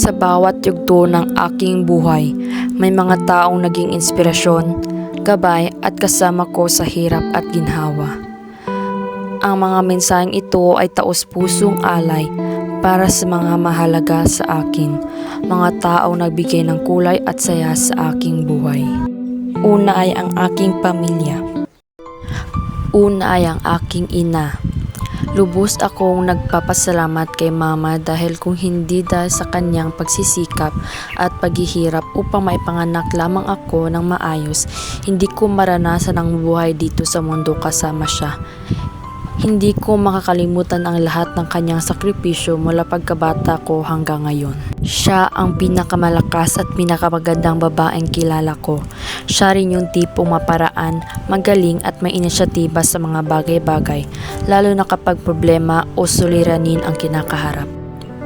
Sa bawat yugto ng aking buhay, may mga taong naging inspirasyon, gabay at kasama ko sa hirap at ginhawa. Ang mga mensaheng ito ay taos-pusong alay para sa mga mahalaga sa akin, mga taong nagbigay ng kulay at saya sa aking buhay. Una ay ang aking pamilya. Una ay ang aking ina. Lubos akong nagpapasalamat kay mama dahil kung hindi dahil sa kanyang pagsisikap at paghihirap upang maipanganak lamang ako ng maayos, hindi ko maranasan ang buhay dito sa mundo kasama siya. Hindi ko makakalimutan ang lahat ng kanyang sakripisyo mula pagkabata ko hanggang ngayon. Siya ang pinakamalakas at pinakamagandang babaeng kilala ko. Siya rin yung tipong maparaan, magaling at may inisyatiba sa mga bagay-bagay, lalo na kapag problema o suliranin ang kinakaharap.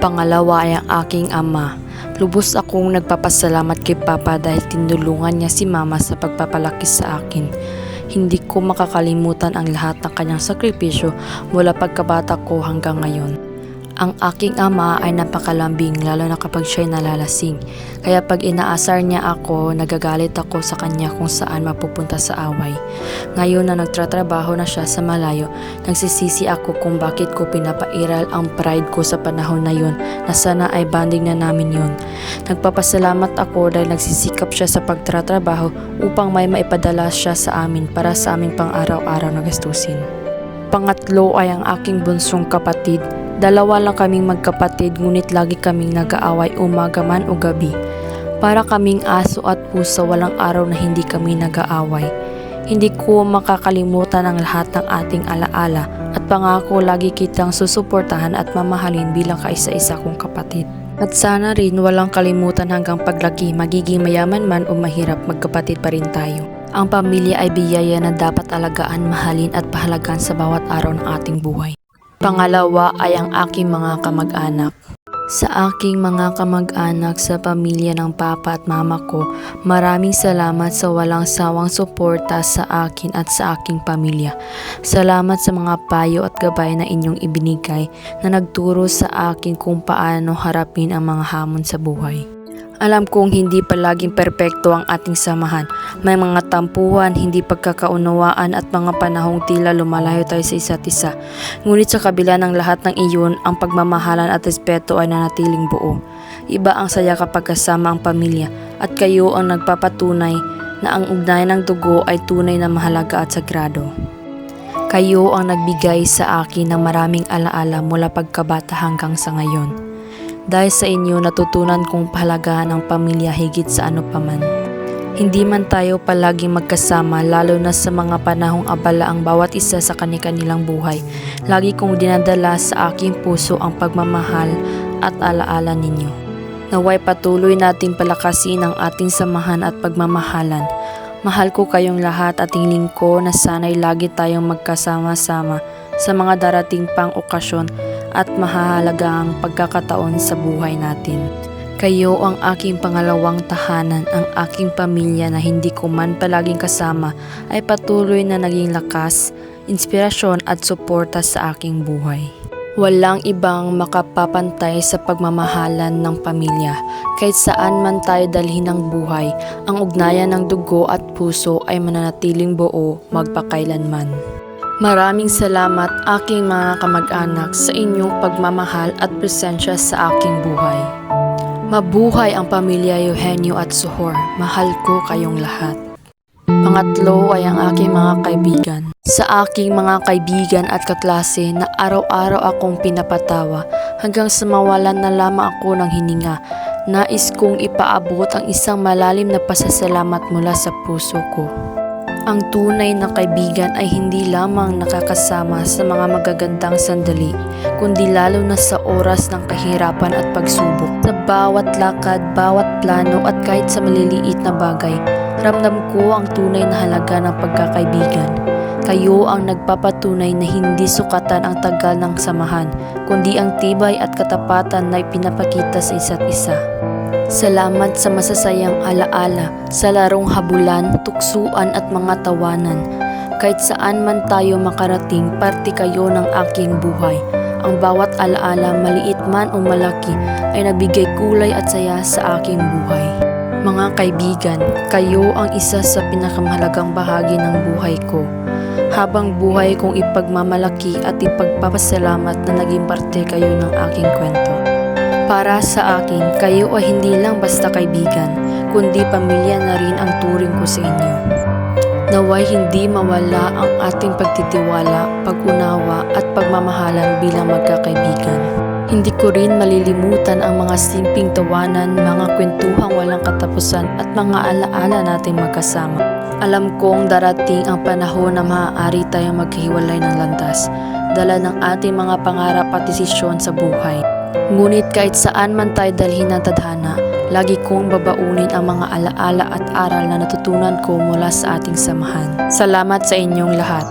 Pangalawa ay ang aking ama. Lubos akong nagpapasalamat kay Papa dahil tinulungan niya si Mama sa pagpapalaki sa akin. Hindi ko makakalimutan ang lahat ng kanyang sakripisyo mula pagkabata ko hanggang ngayon. Ang aking ama ay napakalambing lalo na kapag siya'y nalalasing. Kaya pag inaasar niya ako, nagagalit ako sa kanya kung saan mapupunta sa away. Ngayon na nagtratrabaho na siya sa malayo, nagsisisi ako kung bakit ko pinapairal ang pride ko sa panahon na yun na sana ay banding na namin yun. Nagpapasalamat ako dahil nagsisikap siya sa pagtratrabaho upang may maipadala siya sa amin para sa aming pang-araw-araw na gastusin. Pangatlo ay ang aking bunsong kapatid. Dalawa lang kaming magkapatid ngunit lagi kaming nag-aaway umaga man o gabi. Para kaming aso at pusa, walang araw na hindi kami nag-aaway. Hindi ko makakalimutan ang lahat ng ating alaala at pangako lagi kitang susuportahan at mamahalin bilang kaisa-isa kong kapatid. At sana rin walang kalimutan hanggang paglaki, magiging mayaman man o mahirap, magkapatid pa rin tayo. Ang pamilya ay biyaya na dapat alagaan, mahalin at pahalagan sa bawat araw ng ating buhay. Pangalawa ay ang aking mga kamag-anak. Sa aking mga kamag-anak sa pamilya ng papa at mama ko, maraming salamat sa walang sawang suporta sa akin at sa aking pamilya. Salamat sa mga payo at gabay na inyong ibinigay na nagturo sa akin kung paano harapin ang mga hamon sa buhay. Alam kong hindi palaging perpekto ang ating samahan. May mga tampuhan, hindi pagkakaunawaan at mga panahong tila lumalayo tayo sa isa't isa. Ngunit sa kabila ng lahat ng iyon, ang pagmamahalan at respeto ay nanatiling buo. Iba ang saya kapag kasama ang pamilya at kayo ang nagpapatunay na ang ugnayan ng dugo ay tunay na mahalaga at sagrado. Kayo ang nagbigay sa akin ng maraming alaala mula pagkabata hanggang sa ngayon. Dahil sa inyo, natutunan kong pahalagahan ang pamilya higit sa ano paman. Hindi man tayo palaging magkasama, lalo na sa mga panahong abala ang bawat isa sa kani-kanilang buhay. Lagi kong dinadala sa aking puso ang pagmamahal at alaala ninyo. Naway patuloy nating palakasin ang ating samahan at pagmamahalan. Mahal ko kayong lahat at hiling ko na sana'y lagi tayong magkasama-sama sa mga darating pang okasyon at mahahalagang pagkakataon sa buhay natin. Kayo ang aking pangalawang tahanan, ang aking pamilya na hindi ko man palaging kasama ay patuloy na naging lakas, inspirasyon at suporta sa aking buhay. Walang ibang makapapantay sa pagmamahalan ng pamilya. Kahit saan man tayo dalhin ng buhay, ang ugnayan ng dugo at puso ay mananatiling buo magpakailanman. Maraming salamat aking mga kamag-anak sa inyong pagmamahal at presensya sa aking buhay. Mabuhay ang pamilya Eugenio at Sohor. Mahal ko kayong lahat. Pangatlo ay ang aking mga kaibigan. Sa aking mga kaibigan at kaklase na araw-araw akong pinapatawa hanggang sa mawalan na lamang ako ng hininga, nais kong ipaabot ang isang malalim na pasasalamat mula sa puso ko. Ang tunay na kaibigan ay hindi lamang nakakasama sa mga magagandang sandali, kundi lalo na sa oras ng kahirapan at pagsubok. Sa bawat lakad, bawat plano at kahit sa maliliit na bagay, ramdam ko ang tunay na halaga ng pagkakaibigan. Kayo ang nagpapatunay na hindi sukatan ang tagal ng samahan, kundi ang tibay at katapatan na ipinapakita sa isa't isa. Salamat sa masasayang alaala, sa larong habulan, tuksuan at mga tawanan. Kahit saan man tayo makarating, parte kayo ng aking buhay. Ang bawat alaala, maliit man o malaki, ay nabigay kulay at saya sa aking buhay. Mga kaibigan, kayo ang isa sa pinakamahalagang bahagi ng buhay ko. Habang buhay kong ipagmamalaki at ipagpapasalamat na naging parte kayo ng aking kwento. Para sa akin, kayo ay hindi lang basta kaibigan, kundi pamilya na rin ang turing ko sa inyo. Naway hindi mawala ang ating pagtitiwala, pag-unawa at pagmamahalan bilang magkakaibigan. Hindi ko rin malilimutan ang mga simpleng tawanan, mga kwentuhang walang katapusan at mga alaala nating magkasama. Alam kong darating ang panahon na maaari tayong maghiwalay ng landas, dala ng ating mga pangarap at desisyon sa buhay. Ngunit kahit saan man tayo dalhin ng tadhana, lagi kong babaunin ang mga alaala at aral na natutunan ko mula sa ating samahan. Salamat sa inyong lahat.